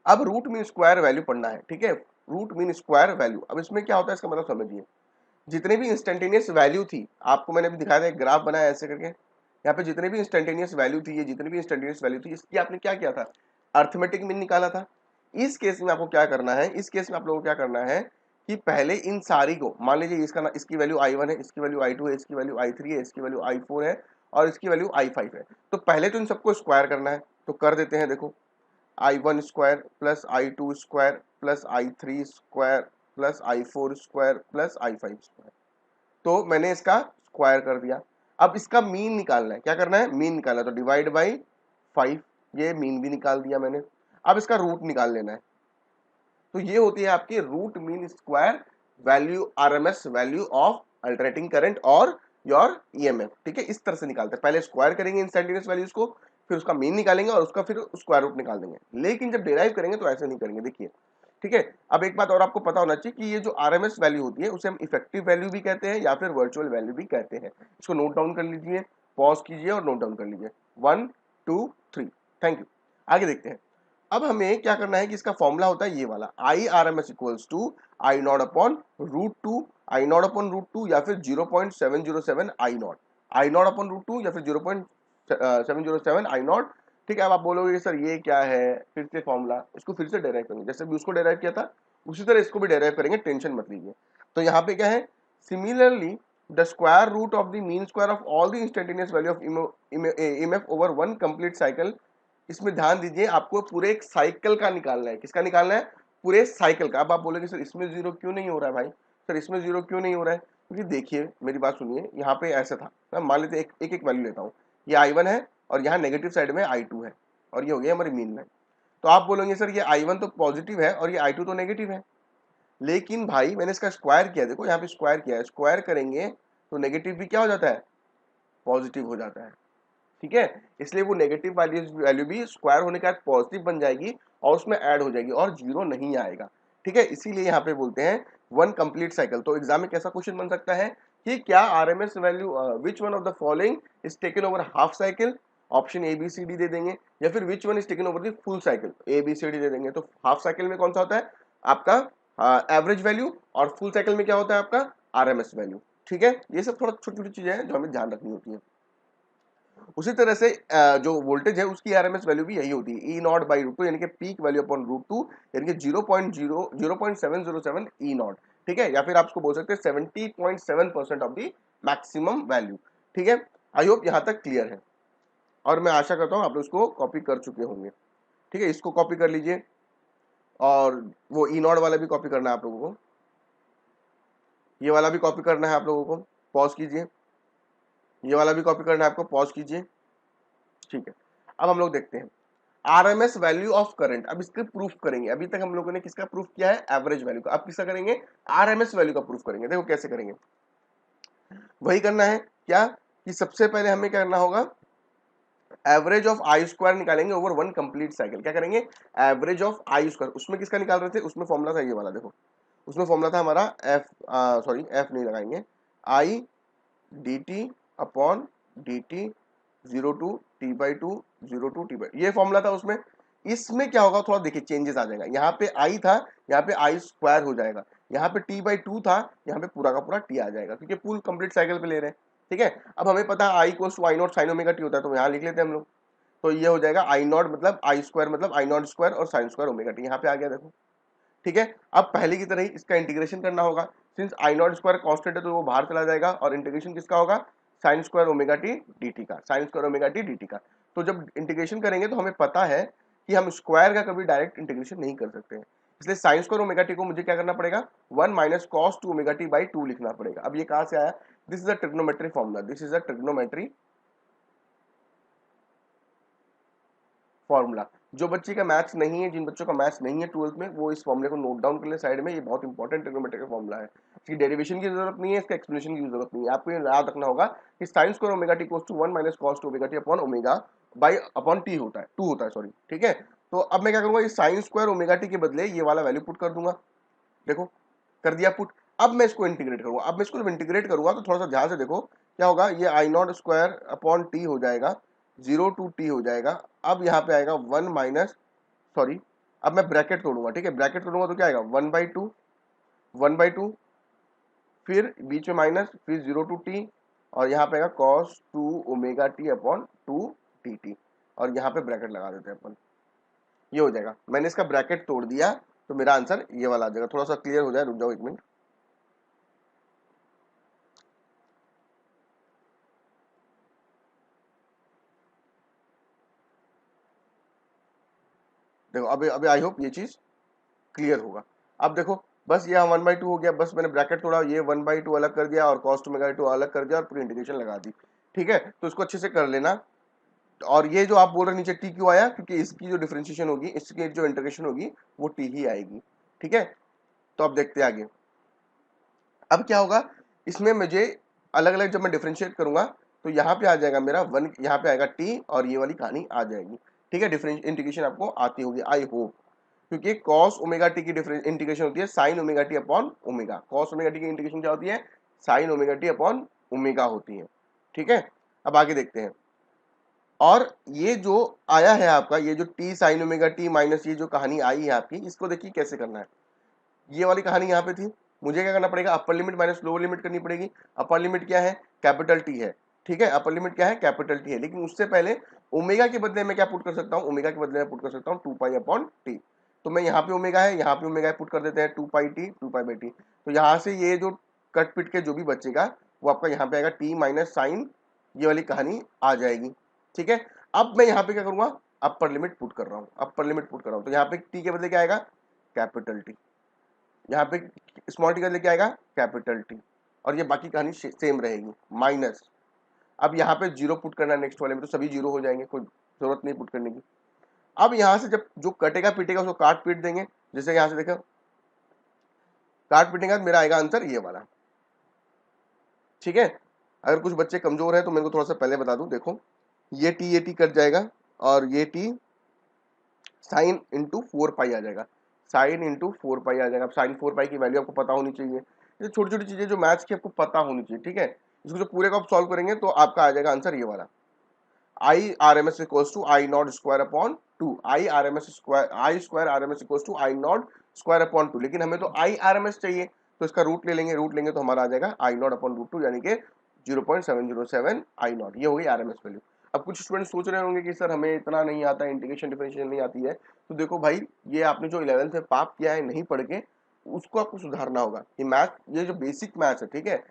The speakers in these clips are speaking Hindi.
अब रूट मीन स्क्वायर वैल्यू पढ़ना है, ठीक है, रूट मीन स्क्वायर वैल्यू। अब इसमें क्या होता है इसका मतलब समझिए, जितने भी इंस्टेंटेनियस वैल्यू थी, आपको मैंने अभी दिखाया था, एक ग्राफ बनाया ऐसे करके, यहाँ पे जितने भी इंस्टेंटेनियस वैल्यू थी, ये जितनी भी इंस्टेंटेनियस वैल्यू थी, इसकी आपने क्या किया था, अर्थमेटिक मीन निकाला था। इस केस में आपको क्या करना है, इस केस में आप लोगों को क्या करना है कि पहले इन सारी को मान लीजिए, इसकी वैल्यू i1 है, इसकी वैल्यू i2 है, इसकी वैल्यू i3 है, इसकी वैल्यू i4 है और इसकी वैल्यू i5 है। तो पहले तो इन सबको स्क्वायर करना है, तो कर देते हैं। देखो i1 square plus i2 square plus i3 square plus i4 square plus i5 square, तो मैंने इसका स्क्वायर कर दिया। अब इसका मीन निकालना है, क्या करना है, मीन निकालना है, तो डिवाइड बाई 5, ये मीन भी निकाल दिया मैंने। अब इसका रूट निकाल लेना है, तो ये होती है आपकी root mean square value, RMS value of alternating current और योर ईएमएफ, ठीक है। इस तरह से निकालते हैं, पहले स्क्वायर करेंगे इंस्टेंटेनियस वैल्यूज को, फिर उसका मीन निकालेंगे और उसका फिर स्क्वायर रूट निकाल देंगे। लेकिन जब डिराइव करेंगे तो ऐसे नहीं करेंगे, देखिए, ठीक है। अब एक बात और आपको पता होना चाहिए कि ये जो आरएमएस वैल्यू होती है उसे हम इफेक्टिव वैल्यू भी कहते हैं या फिर वर्चुअल वैल्यू भी कहते हैं। इसको नोट डाउन कर लीजिए, पॉज कीजिए और नोट डाउन कर लीजिए, 1 2 3। Thank you. आगे देखते हैं। अब हमें क्या करना है कि इसका फॉर्मूला होता है ये वाला, I R M S equals to I naught upon root two, I naught upon root two या फिर 0.707 I naught upon root two या फिर 0.707 आई नॉट, ठीक है। अब आप बोलोगे सर ये क्या है, फिर से फॉर्मूला, इसको फिर से डेराइव करेंगे, जैसे भी उसको डेराइव किया था उसी तरह इसको भी डेराइव करेंगे, टेंशन मत लीजिए। तो यहाँ पे क्या है, similarly the square root of the mean square of all the instantaneous value of EMF over one complete cycle. इसमें ध्यान दीजिए, आपको पूरे एक साइकिल का निकालना है। किसका निकालना है, पूरे साइकिल का। अब आप बोलोगे सर इसमें जीरो क्यों नहीं हो रहा है भाई, सर इसमें जीरो क्यों नहीं हो रहा है, क्योंकि देखिए मेरी बात सुनिए, यहाँ पे ऐसा था, मैं मान लेते एक एक वैल्यू लेता हूँ, ये i1 है और यहाँ नेगेटिव साइड में i2 है और ये हो गया हमारी मीन लाइन। तो आप बोलोगे सर ये i1 तो पॉजिटिव है और ये i2 तो नेगेटिव है, लेकिन भाई मैंने इसका स्क्वायर किया, देखो यहाँ पे स्क्वायर किया है, स्क्वायर करेंगे तो नेगेटिव भी क्या हो जाता है, पॉजिटिव हो जाता है, ठीक है। इसलिए वो नेगेटिव वैल्यू भी स्क्वायर होने के बाद पॉजिटिव बन जाएगी और उसमें ऐड हो जाएगी और जीरो नहीं आएगा, ठीक है। इसीलिए यहाँ पे बोलते हैं वन कंप्लीट साइकिल। तो एग्जाम में कैसा क्वेश्चन बन सकता है कि क्या RMS value which one of the following is taken over half cycle, option A B C D दे देंगे, या फिर which one is taken over the full cycle, A B C D दे देंगे। तो हाफ साइकिल में कौन सा होता है आपका एवरेज वैल्यू और फुल साइकिल में क्या होता है आपका आरएमएस वैल्यू, ठीक है। ये सब थोड़ा छोटी छोटी चीजें हैं जो हमें ध्यान रखनी होती है। उसी तरह से जो वोल्टेज है उसकी आरएमएस वैल्यू भी यही होती है, E naught by root two, यानी कि peak value upon root two, यानी कि 0.707 ई नॉट, ठीक है। या फिर आप उसको बोल सकते हैं 70.7% ऑफ द मैक्सिमम वैल्यू, ठीक है। आई होप यहाँ तक क्लियर है और मैं आशा करता हूँ आप लोग इसको कॉपी कर चुके होंगे, ठीक है। इसको कॉपी कर लीजिए और वो ई नॉट वाला भी कॉपी करना है आप लोगों को, ये वाला भी कॉपी करना है आप लोगों को, पॉज कीजिए, ये वाला भी कॉपी करना है आपको, पॉज कीजिए, ठीक है। अब हम लोग देखते हैं आरएमएस वैल्यू ऑफ करंट। अब इसके प्रूफ करेंगे, अभी तक हम लोगों ने किसका प्रूफ किया है, एवरेज वैल्यू का। अब किसका करेंगे, आरएमएस वैल्यू का प्रूफ करेंगे। देखो कैसे करेंगे, वही करना है क्या कि सबसे पहले हमें क्या करना होगा, एवरेज ऑफ आई स्क्वायर निकालेंगे ओवर वन कंप्लीट साइकिल। क्या करेंगे, एवरेज ऑफ आई स्क्वायर, उसमें किसका निकाल रहे थे, उसमें फॉर्मूला था ये वाला, देखो उसमें फॉर्मूला था हमारा एफ, सॉरी एफ नहीं लगाएंगे, I D T upon D T 0 to t/2 0 to t/, ये फॉर्मूला था उसमें। इसमें क्या होगा, थोड़ा देखिए चेंजेस आ जाएगा, यहाँ पे आई था, यहाँ पे आई स्क्वायर हो जाएगा, यहाँ पे t/2 था, यहाँ पे पूरा का पूरा t आ जाएगा, क्योंकि फुल कंप्लीट साइकिल पे ले रहे हैं, ठीक है। अब हमें पता है I equals to I naught sine omega T होता है, तो यहाँ लिख लेते हैं हम लोग। तो ये हो जाएगा आई नॉट मतलब आई स्क्वायर मतलब आई नॉट स्क्वायर और साइन स्क्वायर ओमेगा टी, यहाँ पे आ गया देखो, ठीक है। अब पहले की तरह ही इसका इंटीग्रेशन करना होगा, since I naught square constant है तो वो बाहर चला जाएगा और इंटीग्रेशन किसका होगा, sign square omega T dt का, sign square omega T dt का। तो जब इंटीग्रेशन करेंगे तो हमें पता है कि हम स्क्वायर का कभी डायरेक्ट इंटीग्रेशन नहीं कर सकते हैं, इसलिए साइन स्क्वायर ओमेगा टी को मुझे क्या करना पड़ेगा, 1 minus cos 2 omega T by 2 लिखना पड़ेगा। अब ये कहां से आया, this is a trigonometry formula, this is a trigonometry formula. जो बच्चे का मैथ्स नहीं है, जिन बच्चों का मैथ्स नहीं है 12th में, वो इस फॉर्मूले को नोट डाउन कर ले साइड में, ये बहुत इंपॉर्टेंट ट्रिग्नोमेट्री का फॉर्मूला है। इसकी डेरिवेशन की जरूरत नहीं है, इसका एक्सप्लेनेशन की जरूरत नहीं है, आपको ये याद रखना होगा कि sine square omega T equals to 1 minus cos 2 omega T upon omega by upon T होता है, 2 होता है सॉरी, ठीक है। तो अब मैं क्या करूंगा, ये साइन स्क्वायर ओमेगा टी के बदले ये वाला वैल्यू पुट कर दूंगा, देखो कर दिया पुट। अब मैं इसको इंटीग्रेट करूंगा, अब मैं इसको इंटीग्रेट करूंगा तो थोड़ा सा ध्यान से देखो क्या होगा, ये आई नॉट स्क्वायर अपॉन टी हो जाएगा, 0 to t हो जाएगा। अब यहाँ पे आएगा 1 माइनस, सॉरी अब मैं ब्रैकेट तोड़ूंगा, ठीक है, ब्रैकेट तोड़ूंगा तो क्या आएगा 1/2, फिर बीच में माइनस, फिर 0 to t, और यहाँ पे आएगा cos 2 omega T upon 2 dt, और यहाँ पे ब्रैकेट लगा देते हैं अपन, ये हो जाएगा। मैंने इसका ब्रैकेट तोड़ दिया तो मेरा आंसर ये वाला आ जाएगा। थोड़ा सा क्लियर हो जाए, रुक जाओ 1 मिनट। देखो अभी आई होप ये चीज क्लियर होगा। अब देखो बस ये 1/2 हो गया, बस मैंने ब्रैकेट तोड़ा, ये 1/2 अलग कर दिया और cos ओमेगा टू अलग कर दिया और पूरी इंटीग्रेशन लगा दी, ठीक है। तो इसको अच्छे से कर लेना। और ये जो आप बोल रहे नीचे टी क्यों आया, क्योंकि इसकी जो डिफरेंशिएशन होगी, इसकी जो इंटीग्रेशन होगी वो टी ही आएगी, ठीक है। तो अब देखते हैं आगे। अब क्या होगा इसमें, मुझे अलग अलग जब मैं डिफरेंशिएट करूंगा तो यहाँ पे आ जाएगा मेरा 1, यहाँ पे आएगा टी और ये वाली कहानी आ जाएगी, ठीक है। डिफरेंस इंटीग्रेशन आपको आती होगी आई होप, क्योंकि cos ओमेगा टी की इंटीग्रेशन होती है sin omega T upon omega. cos omega T की इंटीग्रेशन क्या होती है, sin omega T upon omega होती है, ठीक है। अब आगे देखते हैं। और ये जो आया है आपका, ये जो t sin omega T minus ये जो कहानी आई है आपकी, इसको देखिए कैसे करना है। ये वाली कहानी यहाँ पे थी, मुझे क्या करना पड़ेगा, upper limit minus lower limit करनी पड़ेगी। अपर लिमिट क्या है, कैपिटल टी है, ठीक है, अपर लिमिट क्या है, कैपिटल टी है। लेकिन उससे पहले ओमेगा के बदले में क्या पुट कर सकता हूँ, ओमेगा के बदले में पुट कर सकता हूँ 2 पाई अपॉन टी। तो मैं यहाँ पे ओमेगा है, यहाँ पे ओमेगा पुट कर देते हैं 2 pi T, 2 pi by T. तो यहाँ से ये जो कट पिट के जो भी बचेगा वो आपका यहाँ पे आएगा टी माइनस साइन, ये वाली कहानी आ जाएगी, ठीक है। अब मैं यहाँ पे क्या करूंगा, अपर लिमिट पुट कर रहा हूँ, अपर लिमिट पुट कर रहा हूँ। तो यहाँ पे टी के बदले क्या आएगा, कैपिटल टी, यहाँ पे स्मॉल टी का लेके आएगा कैपिटल टी, और ये बाकी कहानी सेम रहेगी माइनस। अब यहाँ पे जीरो पुट करना है नेक्स्ट वाले में, तो सभी जीरो हो जाएंगे, कोई जरूरत नहीं पुट करने की। अब यहाँ से जब जो कटेगा पीटेगा उसको काट पीट देंगे, जैसे यहाँ से देखो काट पीटेगा, मेरा आएगा आंसर ये वाला, ठीक है। अगर कुछ बच्चे कमजोर है तो मेरे को थोड़ा सा पहले बता दूं, देखो ये टी कट जाएगा और ये टी साइन इंटू 4 पाई आ जाएगा, साइन इंटू 4 पाई आ जाएगा। अब साइन 4 पाई की वैल्यू आपको पता होनी चाहिए, ये छोटी छोटी चीजें जो मैथ्स की आपको पता होनी चाहिए, ठीक है। इसको जो पूरे का आप सॉल्व करेंगे तो आपका आ जाएगा आंसर ये वाला, I R M S equals to I naught square upon 2, I R M S square, I square R M S equals to I naught square upon 2। लेकिन हमें तो आई आर एम एस चाहिए, तो इसका रूट ले लेंगे, रूट लेंगे तो हमारा आ जाएगा आई नॉट अपॉन रूट 2, यानी कि 0.707 आई नॉट, ये हो गई आर एम एस वैल्यू। अब कुछ स्टूडेंट सोच रहे होंगे कि सर हमें इतना नहीं आता, इंटीग्रेशन डिफरेंशिएशन नहीं आती है। तो देखो भाई, ये आपने जो 11th में पाप किया है नहीं पढ़ के, उसको आपको सुधारना होगा। ये मैथ, ये जो बेसिक मैथ्स है, ठीक है,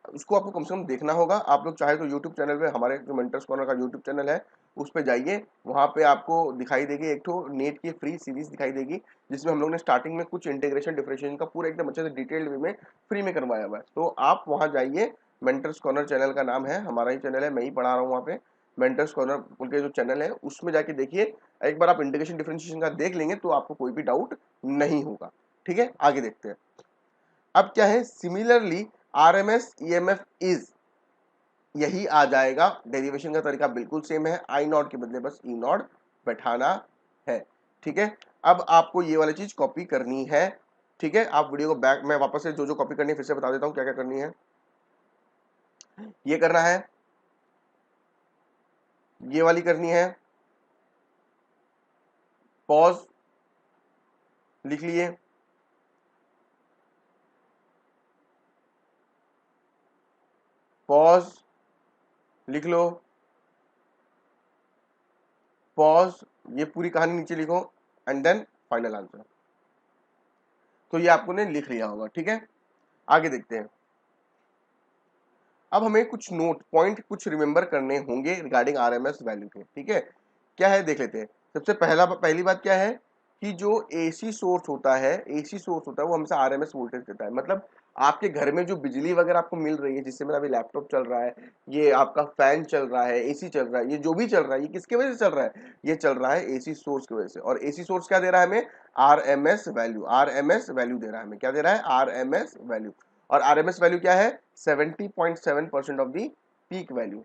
उसको आपको कम से कम देखना होगा। आप लोग चाहे तो यूट्यूब चैनल पे, हमारे जो मेंटर्स कॉर्नर का यूट्यूब चैनल है उस पे जाइए, वहाँ पे आपको दिखाई देगी एक तो नेट की फ्री सीरीज दिखाई देगी, जिसमें हम लोग ने स्टार्टिंग में कुछ इंटीग्रेशन डिफरेंशिएशन का पूरा एकदम अच्छे से डिटेल्ड वे में फ्री में करवाया हुआ है। तो आप वहाँ जाइए, मेंटर्स कॉर्नर चैनल का नाम है, हमारा ही चैनल है, मैं ही पढ़ा रहा हूँ वहाँ पे, मेंटर्स कॉर्नर उनके जो चैनल है उसमें जाके देखिए। एक बार आप इंटीग्रेशन डिफरेंशिएशन का देख लेंगे तो आपको कोई भी डाउट नहीं होगा, ठीक है। आगे देखते हैं। अब क्या है, similarly R M S E M F is, यही आ जाएगा। डेरिवेशन का तरीका बिल्कुल सेम है, आई नॉट के बदले बस ई नॉट बैठाना है, ठीक है। अब आपको ये वाली चीज कॉपी करनी है, ठीक है। आप वीडियो को बैक, मैं वापस से जो जो कॉपी करनी है फिर से बता देता हूँ क्या क्या करनी है। ये करना है, ये वाली करनी है, पॉज लिख लिए, पॉज लिख लो, पॉज, ये पूरी कहानी नीचे लिखो, एंड देन फाइनल आंसर। तो ये आपको ने लिख लिया होगा, ठीक है। आगे देखते हैं। अब हमें कुछ नोट पॉइंट कुछ रिमेंबर करने होंगे रिगार्डिंग आरएमएस वैल्यू के, ठीक है। क्या है देख लेते हैं। सबसे पहली बात क्या है कि जो एसी सोर्स होता है, एसी सोर्स होता है वो हमेशा आरएमएस वोल्टेज देता है। मतलब आपके घर में जो बिजली वगैरह आपको मिल रही है, जिससे मेरा अभी लैपटॉप चल रहा है, ये आपका फैन चल रहा है, एसी चल रहा है, ये जो भी चल रहा है ये किसके वजह से चल रहा है, ये चल रहा है एसी सोर्स की वजह से। और एसी सोर्स क्या दे रहा है हमें, आरएमएस वैल्यू, आरएमएस वैल्यू दे रहा है हमें, क्या दे रहा है, आरएमएस वैल्यू। और आरएमएस वैल्यू क्या है, 70.7% ऑफ दी पीक वैल्यू।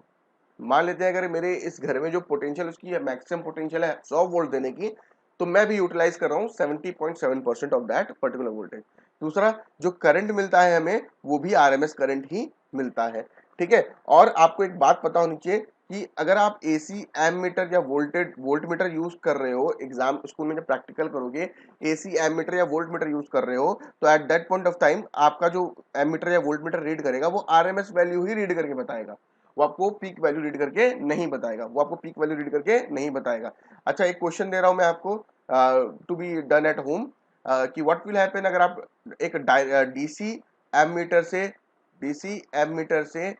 मान लेते हैं अगर मेरे इस घर में जो पोटेंशियल उसकी मैक्सिमम पोटेंशियल है 100 वोल्ट देने की, तो मैं भी यूटिलाइज कर रहा हूँ 70.7% ऑफ दैट पर्टिकुलर वोल्टेज। दूसरा, जो करंट मिलता है हमें वो भी आरएमएस करंट ही मिलता है, ठीक है। और आपको एक बात पता होनी चाहिए कि अगर आप एसी एमीटर या वोल्ट मीटर यूज कर रहे हो, एग्जाम स्कूल में जब प्रैक्टिकल करोगे एसी एमीटर या वोल्ट मीटर यूज कर रहे हो, तो at that point of time आपका जो एमीटर या वोल्ट मीटर रीड करेगा वो आरएमएस वैल्यू ही रीड करके बताएगा, वो आपको पीक वैल्यू रीड करके नहीं बताएगा, वो आपको पीक वैल्यू रीड करके नहीं बताएगा। अच्छा, एक क्वेश्चन दे रहा हूं मैं आपको to be done at home, कि व्हाट विल हैपन अगर आप एक डीसी एमीटर से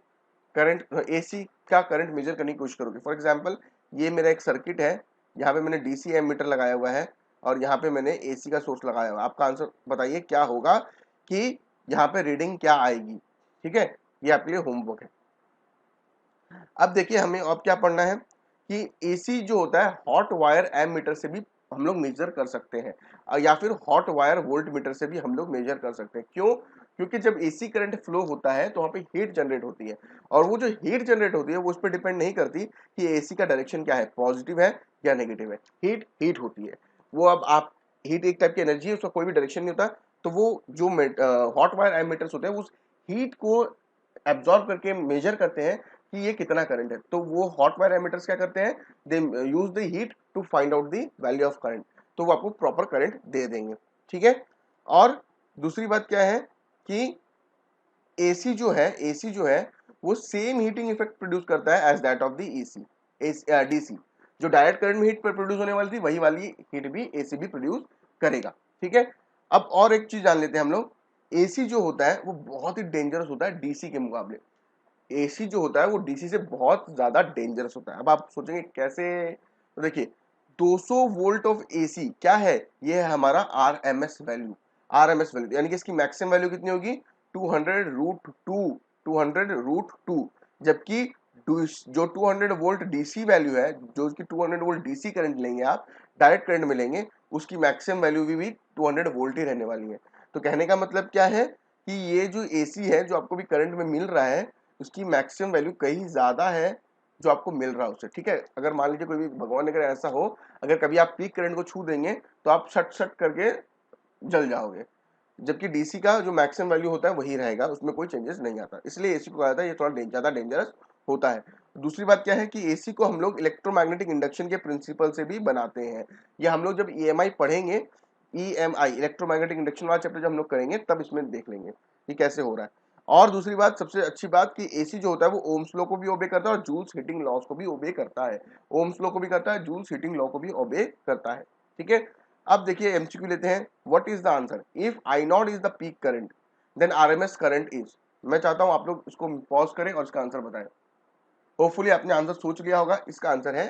करंट एसी का करंट मेजर करने की कोशिश करोगे। फॉर एग्जांपल ये मेरा एक सर्किट है, यहाँ पे मैंने डीसी एमीटर लगाया हुआ है और यहाँ पे मैंने एसी का सोर्स लगाया हुआ है। आपका आंसर बताइए क्या होगा, कि यहाँ पे रीडिंग क्या आएगी। ठीक है, ये आपके लिए होमवर्क है। अब देखिए हमें अब क्या पढ़ना है कि एसी जो होता है हॉट वायर एमीटर से भी हम लोग मेजर कर सकते हैं, या फिर हॉट वायर वोल्ट मीटर से भी हम लोग मेजर कर सकते हैं। क्यों? क्योंकि जब एसी करंट फ्लो होता है तो वहाँ पे हीट जनरेट होती है, और वो जो हीट जनरेट होती है वो उस पर डिपेंड नहीं करती कि एसी का डायरेक्शन क्या है, पॉजिटिव है या नेगेटिव है। हीट हीट होती है वो। अब आप हीट एक टाइप की एनर्जी है, उसका कोई भी डायरेक्शन नहीं होता। तो वो जो हॉट वायर एमीटर्स होते हैं उस हीट को एब्जॉर्ब करके मेजर करते हैं कि ये कितना करंट है। तो वो हॉट वायर एमीटर्स क्या करते हैं, they use the heat to find out the value of current, तो वो आपको प्रॉपर करंट दे देंगे। ठीक है, और दूसरी बात क्या है कि एसी जो है वो सेम हीटिंग इफेक्ट प्रोड्यूस करता है as that of the AC DC. जो डायरेक्ट करंट में हीट प्रोड्यूस होने वाली थी वही वाली हीट भी एसी भी प्रोड्यूस करेगा। ठीक है, अब और एक चीज जान लेते हैं हम लोग। एसी जो होता है वो बहुत ही डेंजरस होता है डीसी के मुकाबले। एसी जो होता है वो डीसी से बहुत ज्यादा डेंजरस होता है। अब आप सोचेंगे कैसे, तो देखिए 200 वोल्ट ऑफ एसी क्या है, ये है हमारा आरएमएस वैल्यू। आरएमएस वैल्यू यानी कि इसकी मैक्सिमम वैल्यू कितनी होगी, 200 रूट 2। जबकि जो 200 वोल्ट डीसी वैल्यू है, जो उसकी 200 वोल्ट डीसी करंट लेंगे आप, डायरेक्ट करंट में लेंगे, उसकी मैक्सिमम वैल्यू भी 200 वोल्ट ही रहने वाली है। तो कहने का मतलब क्या है कि ये जो एसी है जो आपको भी करंट में मिल रहा है, उसकी मैक्सिमम वैल्यू कहीं ज्यादा है जो आपको मिल रहा है उससे। ठीक है, अगर मान लीजिए कोई भी भगवान अगर ऐसा हो, अगर कभी आप पीक करंट को छू देंगे तो आप शट शट करके जल जाओगे, जबकि डीसी का जो मैक्सिमम वैल्यू होता है वही रहेगा, उसमें कोई चेंजेस नहीं आता। इसलिए एसी को कहा जाता है ये थोड़ा ज्यादा डेंजरस होता है। दूसरी बात क्या है कि एसी को हम लोग इलेक्ट्रोमैग्नेटिक इंडक्शन के प्रिंसिपल से भी बनाते हैं। ये हम लोग जब ईएमआई पढ़ेंगे, ईएमआई इलेक्ट्रोमैग्नेटिक इंडक्शन वाला चैप्टर जब हम लोग करेंगे तब इसमें देख लेंगे कि कैसे हो रहा है। और दूसरी बात, सबसे अच्छी बात कि एसी जो होता है वो ओम्स लॉ को भी ओबे करता है और जूल्स हीटिंग लॉस को भी ओबे करता है। ओम्स लॉ को भी करता है, जूल्स हीटिंग लॉ को भी ओबे करता है। ठीक है, अब देखिए एमसीक्यू लेते हैं। What is the answer if I naught is the peak current then RMS current is. मैं चाहता हूं आप लोग इसको पॉज करें और इसका आंसर बताएं। होपफुली आपने आंसर सोच लिया होगा। इसका आंसर है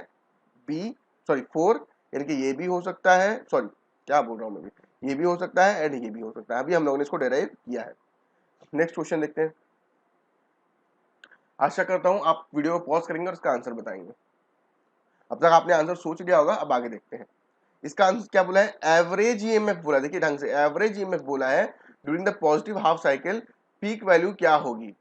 बी, सॉरी 4, यानी कि ये भी हो सकता है, सॉरी क्या बोल रहा हूं मैं भी, ये भी हो सकता है एंड ये भी हो सकता है। अभी हम लोगों ने इसको डेराइव किया है। नेक्स्ट क्वेश्चन देखते हैं। आशा करता हूं आप वीडियो को पॉज करेंगे और इसका आंसर बताएंगे। अब तक आपने आंसर सोच लिया होगा, अब आगे देखते हैं। इसका आंसर क्या बोला है, एवरेज ईएमएफ बोला। देखिए ढंग से, एवरेज ईएमएफ बोला है during the positive half cycle peak value क्या होगी।